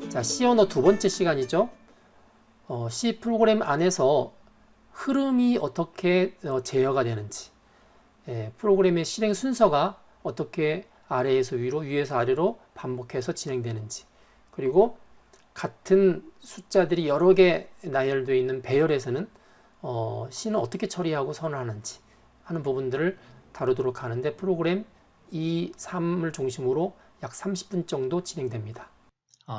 자, C 언어 두 번째 시간이죠. C 프로그램 안에서 흐름이 어떻게 제어가 되는지, 프로그램의 실행 순서가 어떻게 아래에서 위로, 위에서 아래로 반복해서 진행되는지, 그리고 같은 숫자들이 여러 개 나열되어 있는 배열에서는 C는 어떻게 처리하고 선언하는지 하는 부분들을 다루도록 하는데 프로그램 2, 3을 중심으로 약 30분 정도 진행됩니다.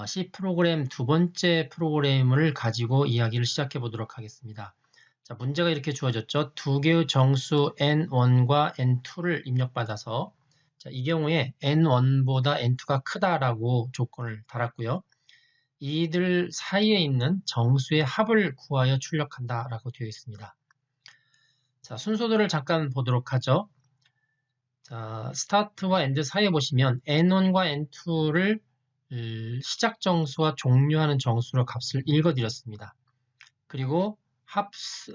C 프로그램 두 번째 프로그램을 가지고 이야기를 시작해 보도록 하겠습니다. 자, 문제가 이렇게 주어졌죠. 두 개의 정수 n1과 n2를 입력받아서 자, 이 경우에 n1보다 n2가 크다라고 조건을 달았고요. 이들 사이에 있는 정수의 합을 구하여 출력한다라고 되어 있습니다. 자, 순서들을 잠깐 보도록 하죠. 자, 스타트와 엔드 사이에 보시면 n1과 n2를 시작 정수와 종료하는 정수로 값을 읽어드렸습니다. 그리고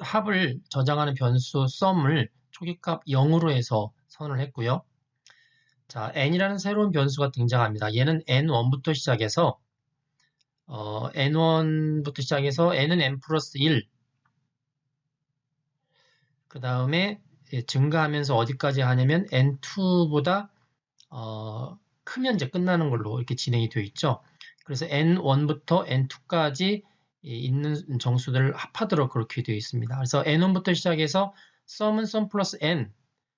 합을 저장하는 변수 sum을 초기값 0으로 해서 선언을 했고요. 자, n이라는 새로운 변수가 등장합니다. 얘는 n1부터 시작해서 n1부터 시작해서 n은 n 플러스 1, 그 다음에 증가하면서 어디까지 하냐면 n2보다 크면 이제 끝나는 걸로 이렇게 진행이 되어 있죠. 그래서 n1부터 n2까지 있는 정수들을 합하도록 그렇게 되어 있습니다. 그래서 n1부터 시작해서 sum은 sum 플러스 n,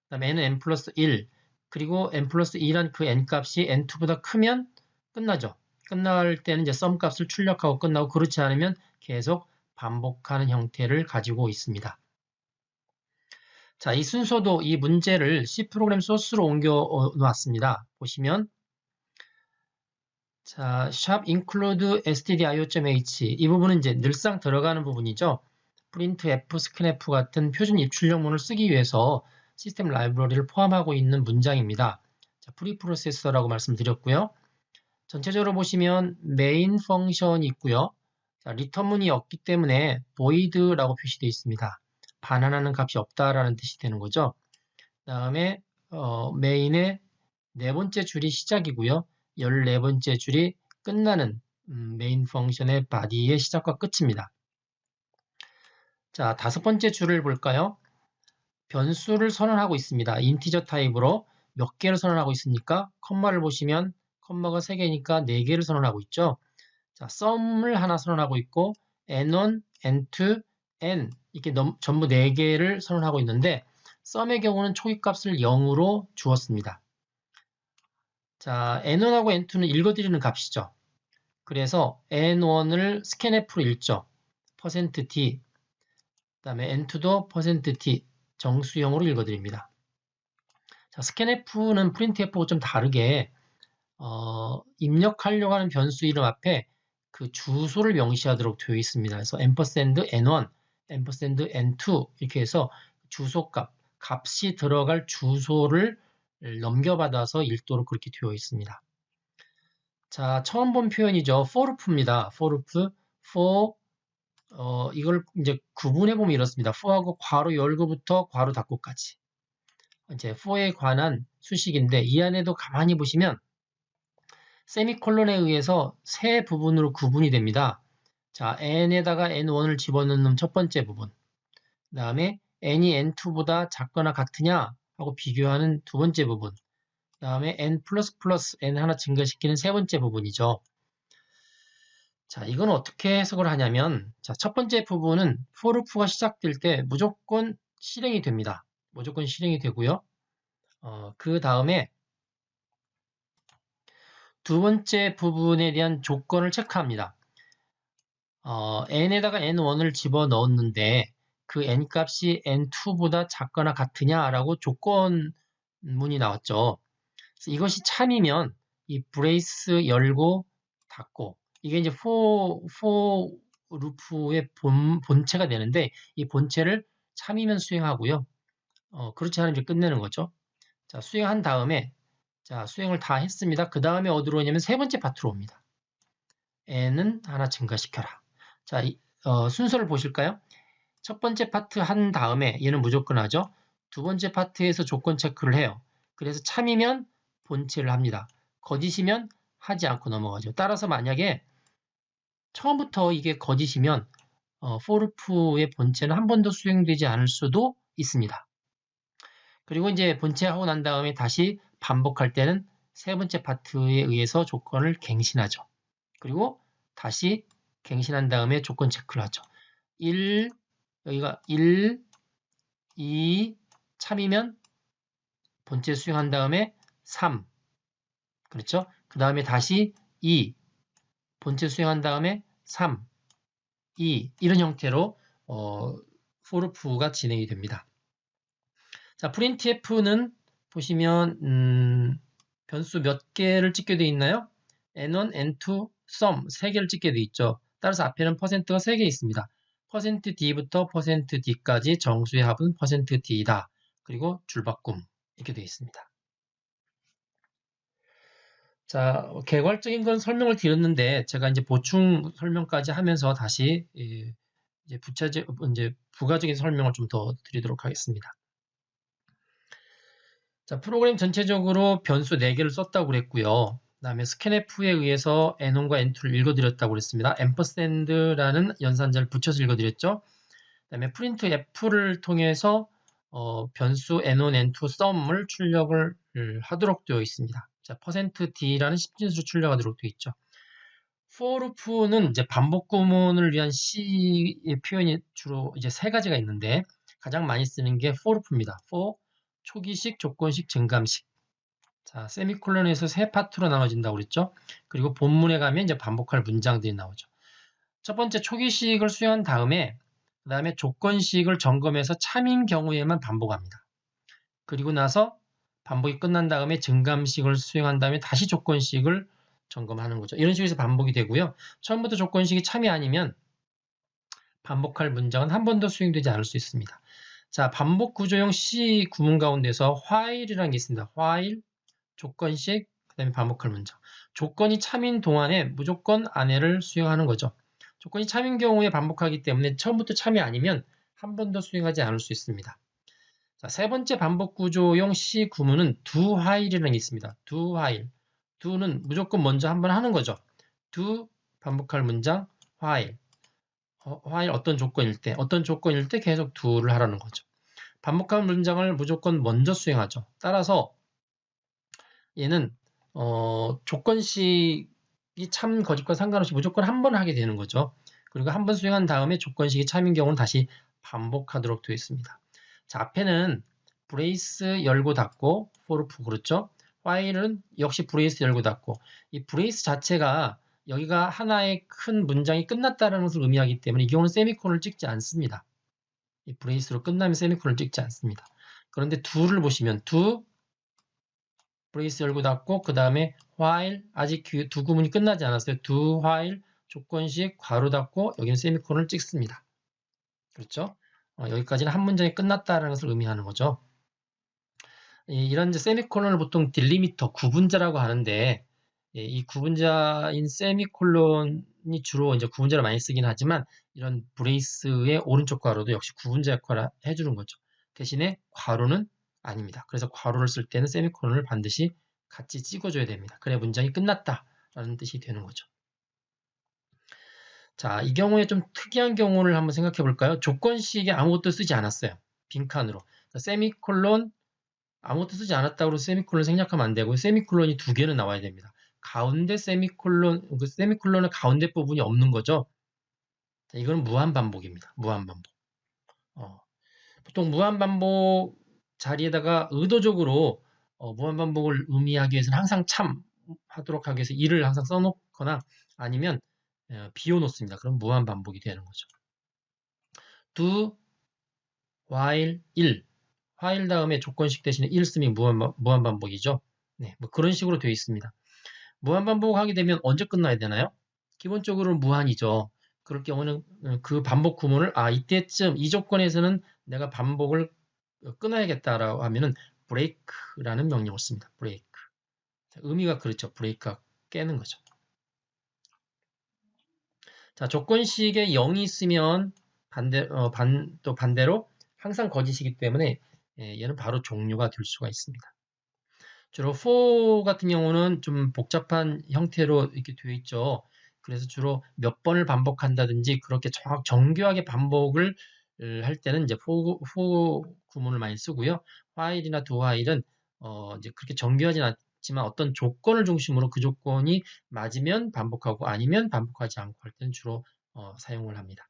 그 다음에 n은 n 플러스 1, 그리고 n 플러스 2란 그 n 값이 n2보다 크면 끝나죠. 끝날 때는 이제 sum 값을 출력하고 끝나고 그렇지 않으면 계속 반복하는 형태를 가지고 있습니다. 자, 이 순서도 이 문제를 C 프로그램 소스로 옮겨 놓았습니다. 보시면 자, 샵 include stdio.h 이 부분은 이제 늘상 들어가는 부분이죠. printf, scanf 같은 표준 입출력문을 쓰기 위해서 시스템 라이브러리를 포함하고 있는 문장입니다. 자, 프리프로세서라고 말씀드렸고요. 전체적으로 보시면 메인 펑션이 있고요. 자, 리턴문이 없기 때문에 void라고 표시되어 있습니다. 반환하는 값이 없다라는 뜻이 되는 거죠. 그 다음에 메인의 네 번째 줄이 시작이고요. 14번째 줄이 끝나는 메인 펑션의 body의 시작과 끝입니다. 자, 다섯 번째 줄을 볼까요? 변수를 선언하고 있습니다. 인티저 타입으로 몇 개를 선언하고 있습니까? 컴마를 보시면 컴마가 3개니까 4개를 선언하고 있죠. 자, sum을 하나 선언하고 있고 n1, n2, n 이렇게 전부 4개를 선언하고 있는데 sum의 경우는 초기값을 0으로 주었습니다. 자, n1하고 n2는 읽어드리는 값이죠. 그래서 n1을 scanf로 읽죠. %t, 그 다음에 n2도 %t 정수형으로 읽어드립니다. 자, scanf는 printf하고 좀 다르게 입력하려고 하는 변수 이름 앞에 그 주소를 명시하도록 되어 있습니다. 그래서 $n1, $n2 이렇게 해서 주소값, 값이 들어갈 주소를 넘겨받아서 읽도록 그렇게 되어 있습니다. 자, 처음 본 표현이죠. forloop입니다. forloop, for, 이걸 이제 구분해보면 이렇습니다. for하고 괄호 열고부터 괄호 닫고까지. 이제 for에 관한 수식인데 이 안에도 가만히 보시면 세미콜론에 의해서 세 부분으로 구분이 됩니다. 자, n에다가 n1을 집어넣는 첫 번째 부분. 그 다음에 n이 n2보다 작거나 같으냐 하고 비교하는 두 번째 부분. 그 다음에 n++ n 하나 증가시키는 세 번째 부분이죠. 자, 이건 어떻게 해석을 하냐면 자, 첫 번째 부분은 for loop가 시작될 때 무조건 실행이 됩니다. 무조건 실행이 되고요. 그 다음에 두 번째 부분에 대한 조건을 체크합니다. n에다가 n1을 집어넣었는데 그 n 값이 n2보다 작거나 같으냐라고 조건문이 나왔죠. 그래서 이것이 참이면 이 브레이스 열고 닫고 이게 이제 for 루프의 본체가 되는데 이 본체를 참이면 수행하고요. 그렇지 않으면 이제 끝내는 거죠. 자, 수행한 다음에 자, 수행을 다 했습니다. 그 다음에 어디로 오냐면 세 번째 파트로 옵니다. n은 하나 증가시켜라. 자, 순서를 보실까요? 첫 번째 파트 한 다음에 얘는 무조건 하죠. 두 번째 파트에서 조건 체크를 해요. 그래서 참이면 본체를 합니다. 거짓이면 하지 않고 넘어가죠. 따라서 만약에 처음부터 이게 거짓이면 forLoop의 본체는 한 번도 수행되지 않을 수도 있습니다. 그리고 이제 본체하고 난 다음에 다시 반복할 때는 세 번째 파트에 의해서 조건을 갱신하죠. 그리고 다시 갱신한 다음에 조건 체크를 하죠. 1, 여기가 1, 2, 참이면 본체 수행한 다음에 3, 그렇죠? 그 다음에 다시 2, 본체 수행한 다음에 3, 2, 이런 형태로 forLoop가 진행이 됩니다. 자, printf는 보시면 변수 몇 개를 찍게 되어 있나요? n1, n2, sum 3개를 찍게 되어 있죠. 따라서 앞에는 %가 3개 있습니다. %d부터 %d까지 정수의 합은 %d다. 그리고 줄바꿈 이렇게 되어 있습니다. 자, 개괄적인 건 설명을 드렸는데 제가 이제 보충 설명까지 하면서 다시 이제 부가적인 설명을 좀 더 드리도록 하겠습니다. 자, 프로그램 전체적으로 변수 4개를 썼다고 그랬고요. 그 다음에 scanf에 의해서 n1과 n2를 읽어드렸다고 그랬습니다. ampersand라는 연산자를 붙여서 읽어드렸죠. 그 다음에 printf를 통해서 변수 n1, n2 sum을 출력을 하도록 되어 있습니다. 자, %d라는 10진수를 출력하도록 되어 있죠. forLoop는 이제 반복 구문을 위한 C의 표현이 주로 이제 3가지가 있는데 가장 많이 쓰는 게 forLoop입니다. for 초기식, 조건식, 증감식. 자, 세미콜론에서 3파트로 나눠진다고 그랬죠. 그리고 본문에 가면 이제 반복할 문장들이 나오죠. 첫 번째 초기식을 수행한 다음에 그 다음에 조건식을 점검해서 참인 경우에만 반복합니다. 그리고 나서 반복이 끝난 다음에 증감식을 수행한 다음에 다시 조건식을 점검하는 거죠. 이런 식으로 해서 반복이 되고요. 처음부터 조건식이 참이 아니면 반복할 문장은 한 번도 수행되지 않을 수 있습니다. 자, 반복 구조형 C 구문 가운데서 while이라는 게 있습니다. while, 조건식, 그 다음에 반복할 문장. 조건이 참인 동안에 무조건 안에를 수행하는 거죠. 조건이 참인 경우에 반복하기 때문에 처음부터 참이 아니면 한 번도 수행하지 않을 수 있습니다. 자, 세 번째 반복 구조형 C 구문은 do while이라는 게 있습니다. do while. do는 무조건 먼저 한 번 하는 거죠. do 반복할 문장 while. while 어떤 조건일 때 계속 do를 하라는 거죠. 반복할 문장을 무조건 먼저 수행하죠. 따라서 얘는 조건식이 참 거짓과 상관없이 무조건 한 번 하게 되는 거죠. 그리고 한 번 수행한 다음에 조건식이 참인 경우는 다시 반복하도록 되어 있습니다. 자, 앞에는 브레이스 열고 닫고 forLoop 그렇죠? while은 역시 브레이스 열고 닫고 이 브레이스 자체가 여기가 하나의 큰 문장이 끝났다는 것을 의미하기 때문에 이 경우는 세미콜론을 찍지 않습니다. 이 브레이스로 끝나면 세미콜론을 찍지 않습니다. 그런데 do를 보시면 do 브레이스 열고 닫고 그 다음에 while 아직 두 구문이 끝나지 않았어요. do while 조건식 괄호 닫고 여기는 세미콜론을 찍습니다. 그렇죠? 여기까지는 한 문장이 끝났다는 것을 의미하는 거죠. 이런 이제 세미콜론을 보통 딜리미터 구분자라고 하는데 이 구분자인 세미콜론이 주로 이제 구분자를 많이 쓰긴 하지만 이런 브레이스의 오른쪽 괄호도 역시 구분자 역할을 해주는 거죠. 대신에 괄호는 아닙니다. 그래서 괄호를 쓸 때는 세미콜론을 반드시 같이 찍어줘야 됩니다. 그래야 문장이 끝났다라는 뜻이 되는 거죠. 자, 이 경우에 좀 특이한 경우를 한번 생각해 볼까요? 조건식에 아무것도 쓰지 않았어요. 빈칸으로. 세미콜론 아무것도 쓰지 않았다고 세미콜론 생략하면 안 되고 세미콜론이 2개는 나와야 됩니다. 가운데 세미콜론, 그 세미콜론의 가운데 부분이 없는 거죠. 자, 이거는 무한반복입니다. 무한반복. 보통 무한반복 자리에다가 의도적으로 무한반복을 의미하기 위해서는 항상 참 하도록 하기 위해서 1을 항상 써놓거나 아니면 비워놓습니다. 그럼 무한반복이 되는 거죠. do, while, 1. while 다음에 조건식 대신에 1 쓰면 무한반복이죠. 네, 뭐 그런 식으로 되어 있습니다. 무한반복하게 되면 언제 끝나야 되나요? 기본적으로 무한이죠. 그럴 경우는 그 반복 구문을 이때쯤 이 조건에서는 내가 반복을 끊어야겠다라고 하면은 break라는 명령을 씁니다. break. 의미가 그렇죠. break가 깨는 거죠. 자, 조건식에 0이 있으면 또 반대로 항상 거짓이기 때문에 얘는 바로 종료가 될 수가 있습니다. 주로 for 같은 경우는 좀 복잡한 형태로 이렇게 되어 있죠. 그래서 주로 몇 번을 반복한다든지 그렇게 정교하게 반복을 할 때는 이제 for 구문을 많이 쓰고요. while이나 do while은 이제 그렇게 정교하진 않지만 어떤 조건을 중심으로 그 조건이 맞으면 반복하고 아니면 반복하지 않고 할 때는 주로 사용을 합니다.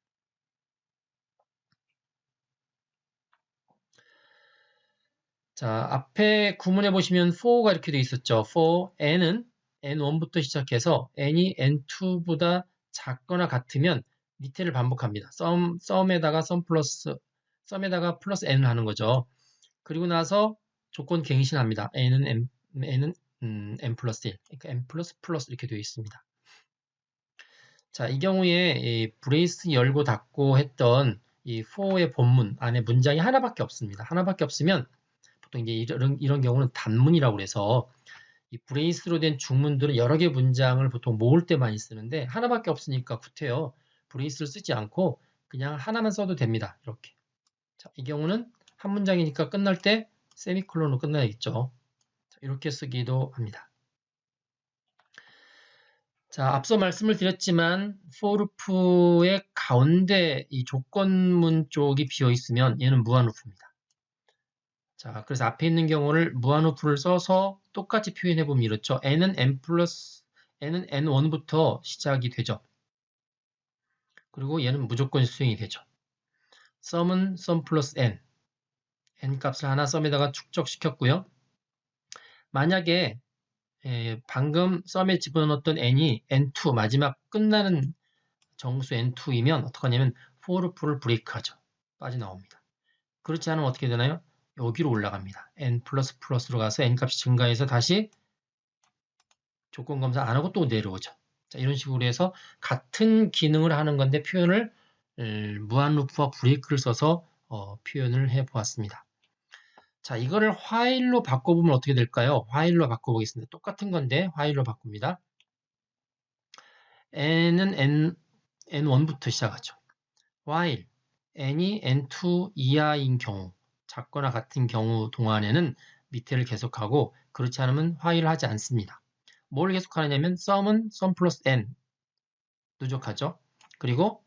자, 앞에 구문에 보시면 for가 이렇게 되어 있었죠. for n은 n1부터 시작해서 n이 n2보다 작거나 같으면 밑에를 반복합니다. sum에다가 sum에다가 플러스 n을 하는 거죠. 그리고 나서 조건 갱신합니다. n은 n 플러스 1, 그러니까 n 플러스 이렇게 되어 있습니다. 자, 이 경우에 이 브레이스 열고 닫고 했던 이 for의 본문 안에 문장이 하나밖에 없습니다. 하나밖에 없으면 보통 이제 이런 경우는 단문이라고 해서 이 브레이스로 된 중문들은 여러 개 문장을 보통 모을 때 많이 쓰는데 하나밖에 없으니까 구태여 브레이스를 쓰지 않고 그냥 하나만 써도 됩니다. 이렇게. 자, 이 경우는 한 문장이니까 끝날 때 세미콜론으로 끝나야겠죠. 자, 이렇게 쓰기도 합니다. 자, 앞서 말씀을 드렸지만 for loop의 가운데 이 조건문 쪽이 비어 있으면 얘는 무한 루프입니다. 자, 그래서 앞에 있는 경우를 무한 루프를 써서 똑같이 표현해 보면 이렇죠. n은 n1부터 시작이 되죠. 그리고 얘는 무조건 수행이 되죠. sum은 sum 플러스 n 값을 하나 sum에다가 축적시켰고요. 만약에 방금 sum에 집어넣었던 n이 n2 마지막 끝나는 정수 n2이면 어떡하냐면 for loop를 브레이크하죠. 빠져나옵니다. 그렇지 않으면 어떻게 되나요? 여기로 올라갑니다. n 플러스로 가서 n 값이 증가해서 다시 조건 검사 안 하고 또 내려오죠. 자, 이런 식으로 해서 같은 기능을 하는 건데 표현을 무한 루프와 브레이크를 써서 표현을 해 보았습니다. 자, 이거를 while로 바꿔보면 어떻게 될까요? while로 바꿔보겠습니다. 똑같은 건데 while로 바꿉니다. n은 n1부터 시작하죠. while n이 n2 이하인 경우, 작거나 같은 경우 동안에는 밑에를 계속하고 그렇지 않으면 while 하지 않습니다. 뭘 계속하느냐면 sum은 sum 플러스 n 누적하죠. 그리고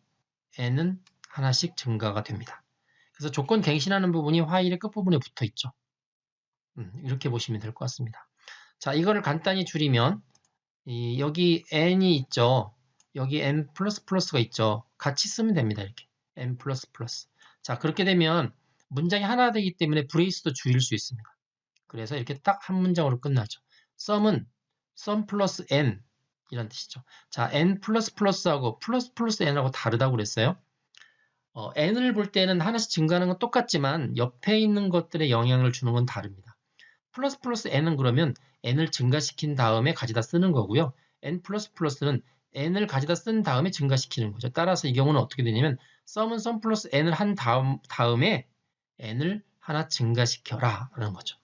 n은 하나씩 증가가 됩니다. 그래서 조건 갱신하는 부분이 while의 끝부분에 붙어 있죠. 이렇게 보시면 될 것 같습니다. 자, 이거를 간단히 줄이면 여기 n이 있죠. 여기 n 플러스가 있죠. 같이 쓰면 됩니다. 이렇게 n 플러스. 자, 그렇게 되면 문장이 하나 되기 때문에 브레이스도 줄일 수 있습니다. 그래서 이렇게 딱 한 문장으로 끝나죠. sum은 sum 플러스 n 이란 뜻이죠. 자, n 플러스하고 플러스 n하고 다르다고 그랬어요. n을 볼 때는 하나씩 증가하는 건 똑같지만 옆에 있는 것들에 영향을 주는 건 다릅니다. 플러스 n은 그러면 n을 증가시킨 다음에 가져다 쓰는 거고요. n 플러스는 n을 가져다 쓴 다음에 증가시키는 거죠. 따라서 이 경우는 어떻게 되냐면 sum은 sum 플러스 n을 한 다음에 n을 하나 증가시켜라 라는 거죠.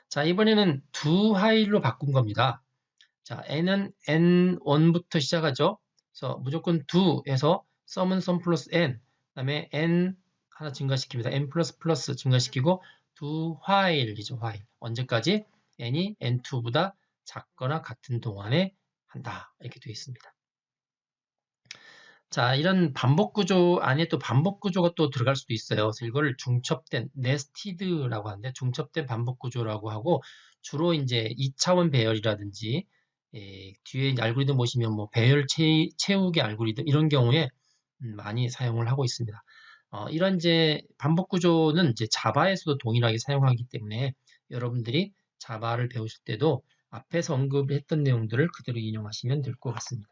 자, 이번에는 do while로 바꾼 겁니다. 자, n은 n1부터 시작하죠. 그래서 무조건 do 해서 sum은 sum 플러스 n, 그 다음에 n 하나 증가시킵니다. n 플러스 증가시키고 do while이죠. while. 언제까지? n이 n2보다 작거나 같은 동안에 한다. 이렇게 되어 있습니다. 자, 이런 반복 구조 안에 또 반복 구조가 또 들어갈 수도 있어요. 그래서 이걸 중첩된 네스티드라고 하는데 중첩된 반복 구조라고 하고 주로 이제 2차원 배열이라든지 뒤에 알고리즘 보시면 뭐 배열 채우기 알고리즘 이런 경우에 많이 사용을 하고 있습니다. 이런 이제 반복 구조는 이제 자바에서도 동일하게 사용하기 때문에 여러분들이 자바를 배우실 때도 앞에서 언급했던 내용들을 그대로 인용하시면 될 것 같습니다.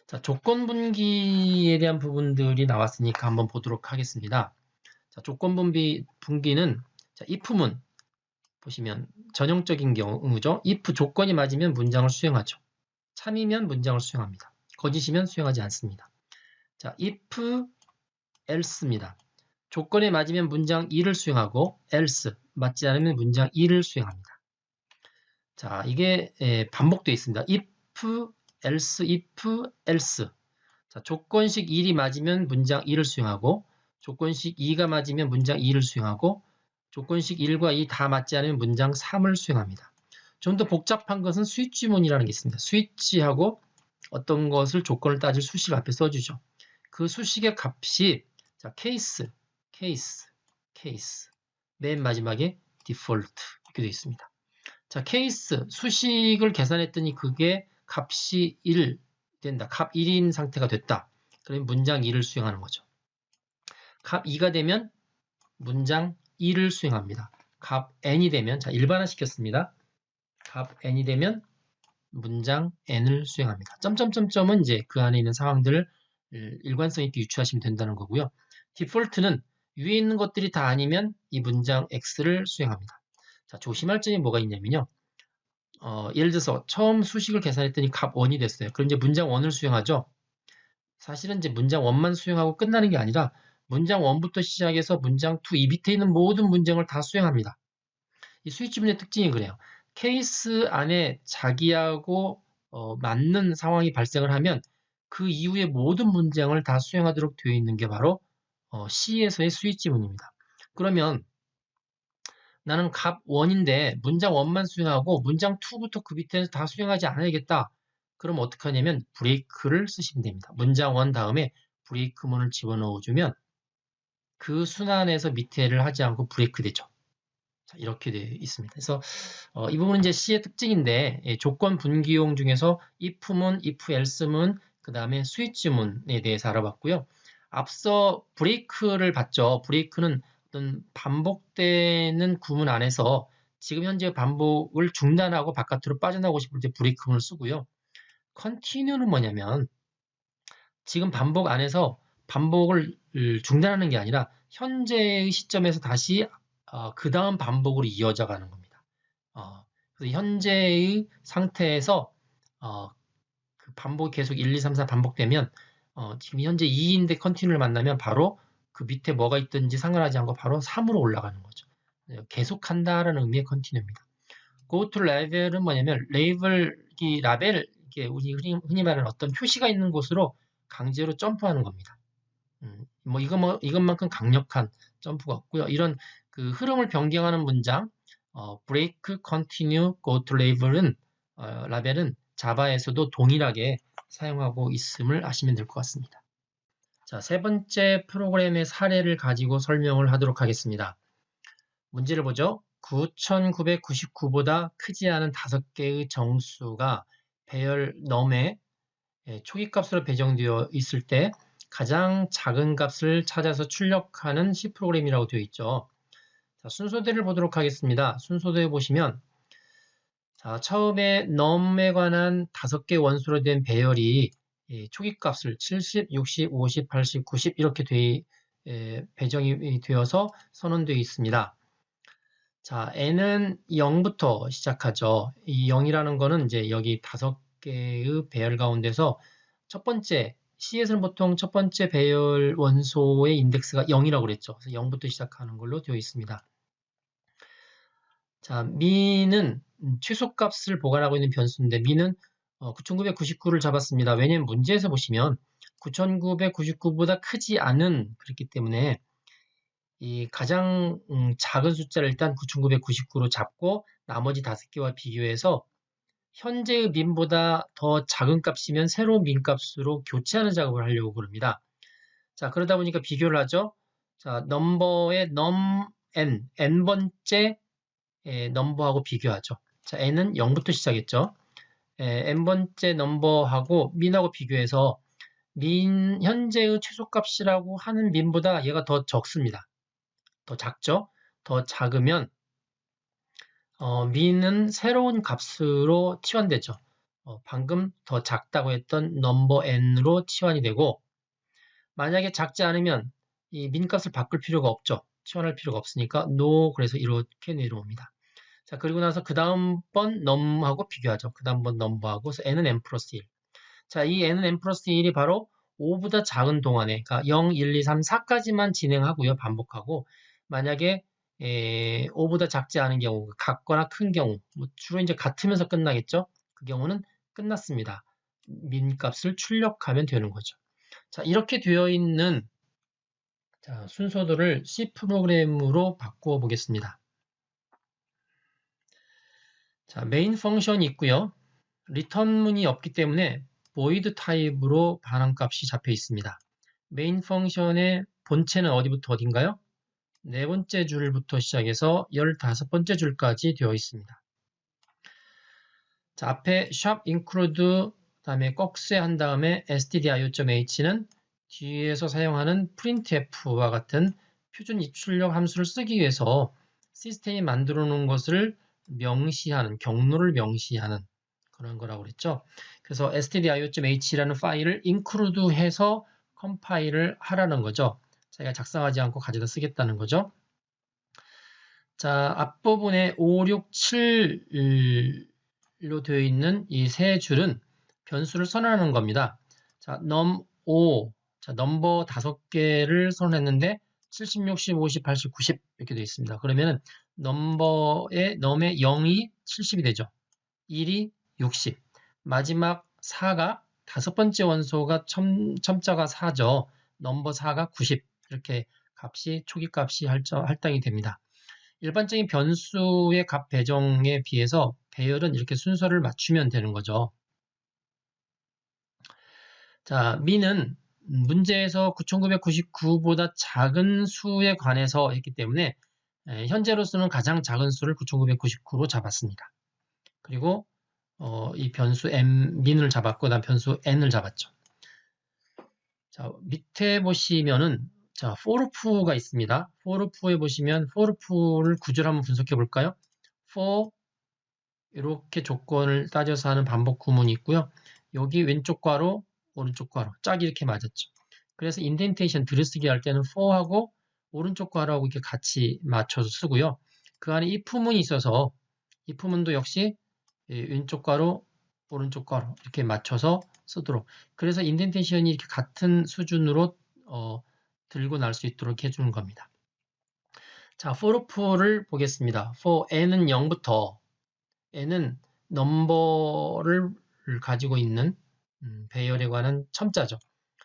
자, 조건 분기에 대한 부분들이 나왔으니까 한번 보도록 하겠습니다. 자, 조건 분기는 자, if문 보시면 전형적인 경우죠. if 조건이 맞으면 문장을 수행하죠. 참이면 문장을 수행합니다. 거짓이면 수행하지 않습니다. 자, if else입니다. 조건에 맞으면 문장 1을 수행하고 else 맞지 않으면 문장 2를 수행합니다. 자, 이게 반복되어 있습니다. if else. 자, 조건식 1이 맞으면 문장 1을 수행하고 조건식 2가 맞으면 문장 2를 수행하고 조건식 1과 2 다 맞지 않으면 문장 3을 수행합니다. 좀 더 복잡한 것은 스위치문이라는 게 있습니다. 스위치하고 어떤 것을 조건을 따질 수식 앞에 써주죠. 그 수식의 값이 자, 케이스, 맨 마지막에 디폴트 이렇게 되어 있습니다. 자, 케이스 수식을 계산했더니 그게 값이 1 된다. 값 1인 상태가 됐다. 그러면 문장 2를 수행하는 거죠. 값 2가 되면 문장 2를 수행합니다. 값 n이 되면 자, 일반화시켰습니다. 값 n이 되면 문장 n을 수행합니다. 점점점점은 이제 그 안에 있는 상황들을 일관성 있게 유추하시면 된다는 거고요. 디폴트는 위에 있는 것들이 다 아니면 이 문장 x를 수행합니다. 자, 조심할 점이 뭐가 있냐면요. 예를 들어서 처음 수식을 계산했더니 값 1이 됐어요. 그럼 이제 문장 1을 수행하죠. 사실은 이제 문장 1만 수행하고 끝나는 게 아니라 문장 1부터 시작해서 문장 2, 이 밑에 있는 모든 문장을 다 수행합니다. 이 스위치문의 특징이 그래요. 케이스 안에 자기하고 맞는 상황이 발생을 하면 그 이후의 모든 문장을 다 수행하도록 되어 있는 게 바로 C에서의 스위치문입니다. 그러면 나는 값 1인데 문장 1만 수행하고 문장 2부터 그 밑에는 다 수행하지 않아야겠다. 그럼 어떻게 하냐면 브레이크를 쓰시면 됩니다. 문장 1 다음에 브레이크문을 집어넣어주면 그 순환에서 밑에를 하지 않고 브레이크 되죠. 자, 이렇게 되어 있습니다. 그래서 이 부분은 이제 C의 특징인데 조건 분기용 중에서 if문, if else문, 그 다음에 스위치문에 대해서 알아봤고요. 앞서 브레이크를 봤죠. 브레이크는 어떤 반복되는 구문 안에서 지금 현재 반복을 중단하고 바깥으로 빠져나오고 싶을 때 브레이크문을 쓰고요. continue는 뭐냐면 지금 반복 안에서 반복을 중단하는 게 아니라 현재의 시점에서 다시 그 다음 반복으로 이어져 가는 겁니다. 그래서 현재의 상태에서 그 반복이 계속 1, 2, 3, 4 반복되면 지금 현재 2인데 컨티뉴를 만나면 바로 그 밑에 뭐가 있든지 상관하지 않고 바로 3으로 올라가는 거죠. 계속한다라는 의미의 컨티뉴입니다. go to label은 뭐냐면 레이블, 이 라벨, 이게 우리 흔히 말하는 어떤 표시가 있는 곳으로 강제로 점프하는 겁니다. 이것만큼 강력한 점프가 없고요. 이런 그 흐름을 변경하는 문장, break, continue, go to label은 라벨은 자바에서도 동일하게 사용하고 있음을 아시면 될 것 같습니다. 자, 세 번째 프로그램의 사례를 가지고 설명을 하도록 하겠습니다. 문제를 보죠. 9999보다 크지 않은 5개의 정수가 배열 넘에 초기값으로 배정되어 있을 때 가장 작은 값을 찾아서 출력하는 C 프로그램이라고 되어 있죠. 자, 순서대를 보도록 하겠습니다. 순서대에 보시면 자, 처음에 num에 관한 5개 원소로 된 배열이 초기값을 70, 60, 50, 80, 90 이렇게 배정이 되어서 선언되어 있습니다. 자, n은 0부터 시작하죠. 이 0이라는 거는 이제 여기 5개의 배열 가운데서 첫 번째, C에서는 보통 첫 번째 배열 원소의 인덱스가 0이라고 그랬죠. 그래서 0부터 시작하는 걸로 되어 있습니다. 자, 미는 최소값을 보관하고 있는 변수인데 미는 9999를 잡았습니다. 왜냐면 문제에서 보시면 9999보다 크지 않은 그렇기 때문에 이 가장 작은 숫자를 일단 9999로 잡고 나머지 5개와 비교해서 현재의 민보다 더 작은 값이면 새로운 민 값으로 교체하는 작업을 하려고 그럽니다. 자, 그러다 보니까 비교를 하죠. 자, 넘버의 n번째 넘버하고 비교하죠. 자, n은 0부터 시작했죠. n번째 넘버하고 민하고 비교해서 민 현재의 최소값이라고 하는 민보다 얘가 더 적습니다. 더 작죠? 더 작으면 민은 새로운 값으로 치환되죠. 방금 더 작다고 했던 넘버 n으로 치환이 되고 만약에 작지 않으면 이 민 값을 바꿀 필요가 없죠. 치환할 필요가 없으니까 no 그래서 이렇게 내려옵니다. 자, 그리고 나서 그 다음번 num하고 비교하죠. 그 다음번 number하고 그래서 n은 n 플러스 1. 자, 이 n은 n 플러스 1이 바로 5보다 작은 동안에 그러니까 0, 1, 2, 3, 4까지만 진행하고요. 반복하고 만약에 5보다 작지 않은 경우, 같거나 큰 경우, 주로 이제 같으면서 끝나겠죠? 그 경우는 끝났습니다. 민 값을 출력하면 되는 거죠. 자, 이렇게 되어 있는 자, 순서도를 C 프로그램으로 바꾸어 보겠습니다. 자, 메인 펑션이 있고요. 리턴문이 없기 때문에 void 타입으로 반환값이 잡혀 있습니다. 메인 펑션의 본체는 어디부터 어딘가요? 네 번째 줄부터 시작해서 15번째 줄까지 되어 있습니다. 자, 앞에 shop include 다음에 꺽쇠 한 다음에 stdio.h는 뒤에서 사용하는 printf와 같은 표준 입출력 함수를 쓰기 위해서 시스템이 만들어 놓은 것을 명시하는, 경로를 명시하는 그런 거라고 그랬죠. 그래서 stdio.h라는 파일을 include 해서 컴파일을 하라는 거죠. 자기가 작성하지 않고 가져다 쓰겠다는 거죠. 자, 앞부분에 5, 6, 7로 되어 있는 이 세 줄은 변수를 선언하는 겁니다. 자, num5, 자, 넘버 5개를 선언했는데 70, 60, 50, 80, 90 이렇게 되어 있습니다. 그러면은 num의 0이 70이 되죠. 1이 60. 마지막 4가 다섯 번째 원소가 첨자가 4죠. 넘버 4가 90. 이렇게 값이 초기 값이 할당이 됩니다. 일반적인 변수의 값 배정에 비해서 배열은 이렇게 순서를 맞추면 되는 거죠. 자, 미는 문제에서 9999보다 작은 수에 관해서 했기 때문에 현재로서는 가장 작은 수를 9999로 잡았습니다. 그리고 이 변수 min을 잡았고 그다음 변수 n을 잡았죠. 자, 밑에 보시면은 자, forF가 있습니다. forF에 보시면 forF를 구조를 한번 분석해 볼까요? for 이렇게 조건을 따져서 하는 반복 구문이 있고요. 여기 왼쪽 괄호, 오른쪽 괄호 짝이 이렇게 맞았죠. 그래서 인덴테이션 들여쓰기 할 때는 for하고 오른쪽 괄호하고 이렇게 같이 맞춰서 쓰고요. 그 안에 if문이 있어서 if문도 역시 왼쪽 괄호, 오른쪽 괄호 이렇게 맞춰서 쓰도록. 그래서 인덴테이션이 이렇게 같은 수준으로 들고 날 수 있도록 해주는 겁니다. 자, for를 보겠습니다. for n은 0부터 n은 넘버를 가지고 있는 배열에 관한 첨자죠.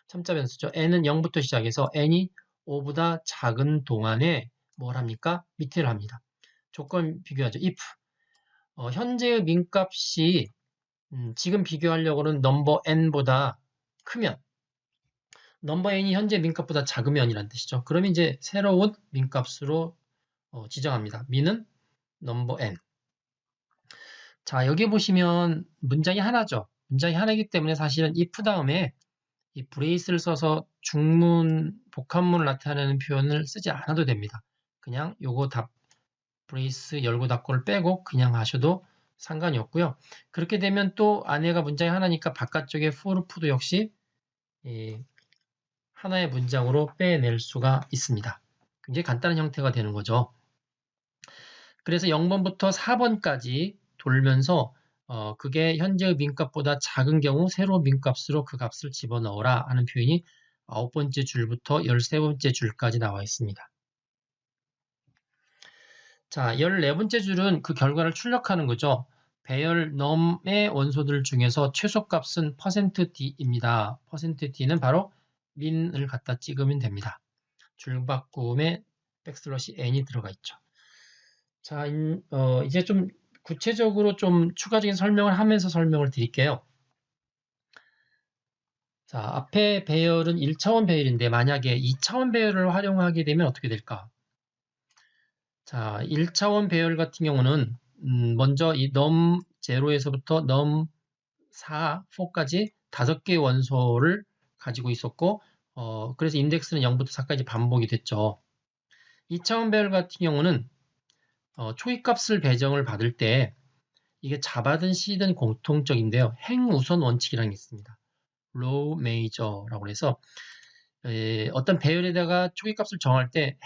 첨자 변수죠. n은 0부터 시작해서 n이 5보다 작은 동안에 뭘 합니까? 밑을 합니다. 조건 비교하죠. if 현재의 민값이 지금 비교하려고는 넘버 n보다 크면 넘버 n이 현재 민값보다 작으면이란 뜻이죠. 그럼 이제 새로운 민값으로 지정합니다. min은 넘버 n. 자, 여기 보시면 문장이 하나죠. 문장이 하나이기 때문에 사실은 if 다음에 이 브레이스를 써서 중문, 복합문을 나타내는 표현을 쓰지 않아도 됩니다. 그냥 요거 브레이스 열고 닫고를 빼고 그냥 하셔도 상관이 없고요. 그렇게 되면 또 안에가 문장이 하나니까 바깥쪽에 for도 역시 하나의 문장으로 빼낼 수가 있습니다. 굉장히 간단한 형태가 되는 거죠. 그래서 0번부터 4번까지 돌면서 그게 현재의 민값보다 작은 경우 새로운 민값으로 그 값을 집어넣어라 하는 표현이 9번째 줄부터 13번째 줄까지 나와 있습니다. 자, 14번째 줄은 그 결과를 출력하는 거죠. 배열 num의 원소들 중에서 최소값은 %d입니다. %d는 바로 min을 갖다 찍으면 됩니다. 줄바꿈에 백슬러시 n이 들어가 있죠. 자, 이제 좀 구체적으로 좀 추가적인 설명을 하면서 설명을 드릴게요. 자, 앞에 배열은 1차원 배열인데 만약에 2차원 배열을 활용하게 되면 어떻게 될까? 자, 1차원 배열 같은 경우는 먼저 이 num 0에서부터 num 4, 4까지 5개의 원소를 가지고 있었고 그래서 인덱스는 0부터 4까지 반복이 됐죠. 2차원 배열 같은 경우는 초기값을 배정을 받을 때 이게 자바든 C든 공통적인데요. 행우선 원칙이라는 게 있습니다. low major라고 해서 어떤 배열에다가 초기값을 정할 때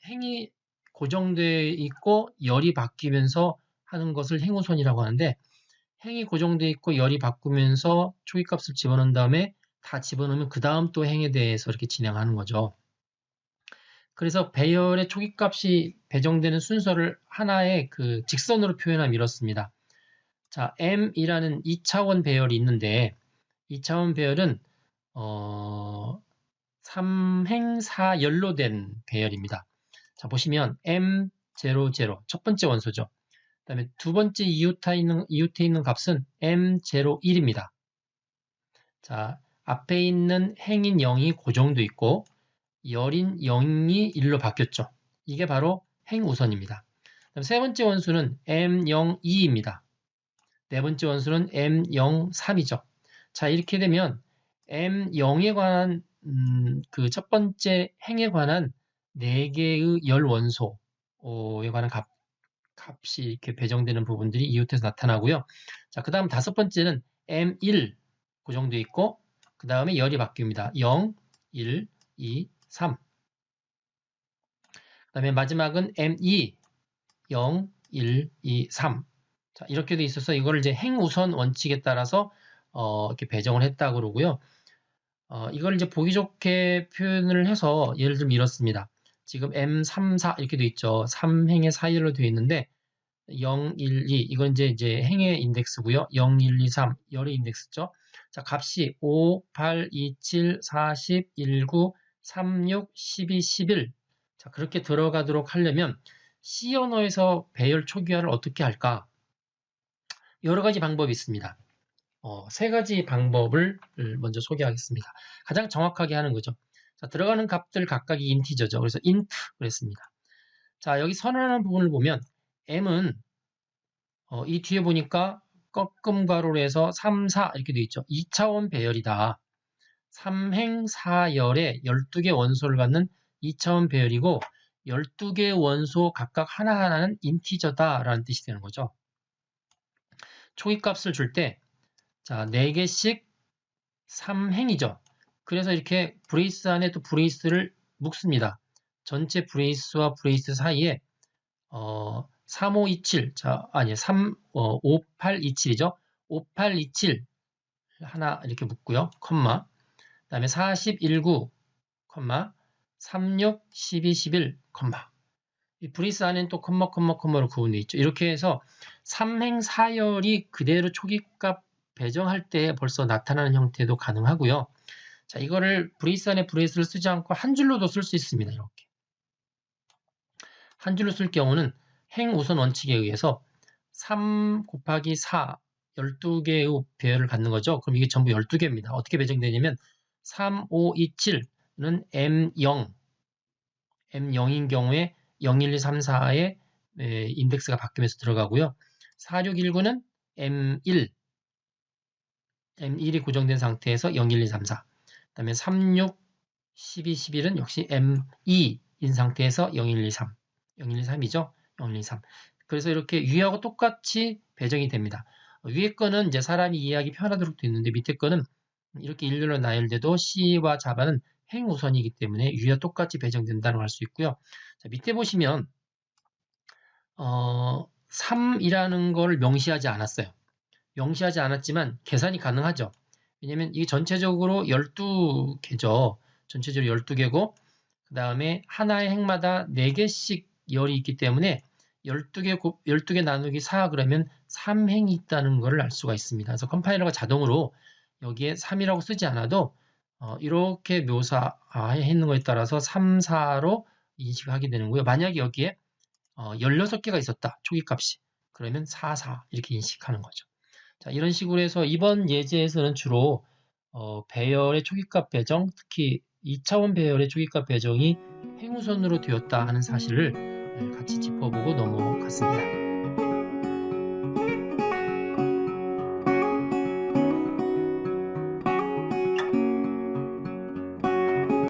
행이 고정되어 있고 열이 바뀌면서 하는 것을 행우선이라고 하는데 행이 고정되어 있고 열이 바꾸면서 초기값을 집어넣은 다음에 다 집어넣으면 그 다음 또 행에 대해서 이렇게 진행하는 거죠. 그래서 배열의 초기값이 배정되는 순서를 하나의 그 직선으로 표현하면 이렇습니다. 자, M이라는 2차원 배열이 있는데 2차원 배열은 3행 4열로 된 배열입니다. 자, 보시면 M00 첫 번째 원소죠. 다음에 두 번째 이웃에 있는 값은 m01입니다. 자, 앞에 있는 행인 0이 고정도 있고 열인 0이 1로 바뀌었죠. 이게 바로 행우선입니다. 그다음 세 번째 원수는 m02입니다. 네 번째 원수는 m03이죠. 자, 이렇게 되면 m0에 관한 그 첫 번째 행에 관한 4개의 열 원소에 관한 값이 이렇게 배정되는 부분들이 이웃에서 나타나고요. 자, 그 다음 다섯 번째는 m1 고정되어 있고 그 다음에 열이 바뀝니다. 0, 1, 2, 3. 그 다음에 마지막은 m2 0, 1, 2, 3. 자, 이렇게 돼 있어서 이거를 이제 행우선 원칙에 따라서 이렇게 배정을 했다고 그러고요. 이걸 이제 보기 좋게 표현을 해서 예를 들면 이렇습니다. 지금 M3, 4 이렇게 돼 있죠. 3행의 사이로 되어 있는데 0, 1, 2 이건 이제 행의 인덱스고요. 0, 1, 2, 3 열의 인덱스죠. 자, 값이 5, 8, 2, 7, 40, 19, 36, 12, 11. 자, 그렇게 들어가도록 하려면 C 언어에서 배열 초기화를 어떻게 할까? 여러 가지 방법이 있습니다. 세 가지 방법을 먼저 소개하겠습니다. 가장 정확하게 하는 거죠. 자, 들어가는 값들 각각이 인티저죠. 그래서 int 그랬습니다. 자, 여기 선언하는 부분을 보면 m은 이 뒤에 보니까 꺾음 괄호로 해서 3, 4 이렇게 되어 있죠. 2차원 배열이다. 3행 4열에 12개 원소를 갖는 2차원 배열이고 12개의 원소 각각 하나하나는 인티저다라는 뜻이 되는 거죠. 초기값을 줄 때 자, 4개씩 3행이죠. 그래서 이렇게 브레이스 안에 또 브레이스를 묶습니다. 전체 브레이스와 브레이스 사이에 3527, 자, 아니 5827이죠. 5827 하나 이렇게 묶고요. 컴마. 그다음에 4019, 컴마. 36, 12, 11, 컴마. 이 브레이스 안에는 또 컴마로 구분되어 있죠. 이렇게 해서 3행 4열이 그대로 초기값 배정할 때 벌써 나타나는 형태도 가능하고요. 자, 이거를 브레이스 안에 브레이스를 쓰지 않고 한 줄로도 쓸 수 있습니다. 이렇게. 한 줄로 쓸 경우는 행 우선 원칙에 의해서 3 곱하기 4, 12개의 배열을 갖는 거죠. 그럼 이게 전부 12개입니다. 어떻게 배정되냐면 3, 5, 2, 7은 M0인 경우에 0, 1, 2, 3, 4의 인덱스가 바뀌면서 들어가고요. 4, 6, 1, 9는 M1이 고정된 상태에서 0, 1, 2, 3, 4. 그 다음에 3, 6, 12, 11은 역시 M2인 상태에서 0, 1, 2, 3. 0, 1, 2, 3이죠. 0, 1, 2, 3. 그래서 이렇게 위하고 똑같이 배정이 됩니다. 위에 거는 이제 사람이 이해하기 편하도록 되어 있는데 밑에 거는 이렇게 일렬로 나열돼도 C와 자바는 행 우선이기 때문에 위와 똑같이 배정된다고 할 수 있고요. 자, 밑에 보시면 3이라는 걸 명시하지 않았어요. 명시하지 않았지만 계산이 가능하죠. 왜냐면 이게 전체적으로 12개죠. 전체적으로 12개고 그 다음에 하나의 행마다 4개씩 열이 있기 때문에 12개 나누기 4 그러면 3행이 있다는 것을 알 수가 있습니다. 그래서 컴파일러가 자동으로 여기에 3이라고 쓰지 않아도 이렇게 묘사했는 거에 따라서 3, 4로 인식하게 되는 거고요. 만약에 여기에 16개가 있었다. 초기값이. 그러면 4, 4 이렇게 인식하는 거죠. 자, 이런 식으로 해서 이번 예제에서는 주로 배열의 초기값 배정, 특히 2차원 배열의 초기값 배정이 행우선으로 되었다 하는 사실을 같이 짚어보고 넘어갔습니다.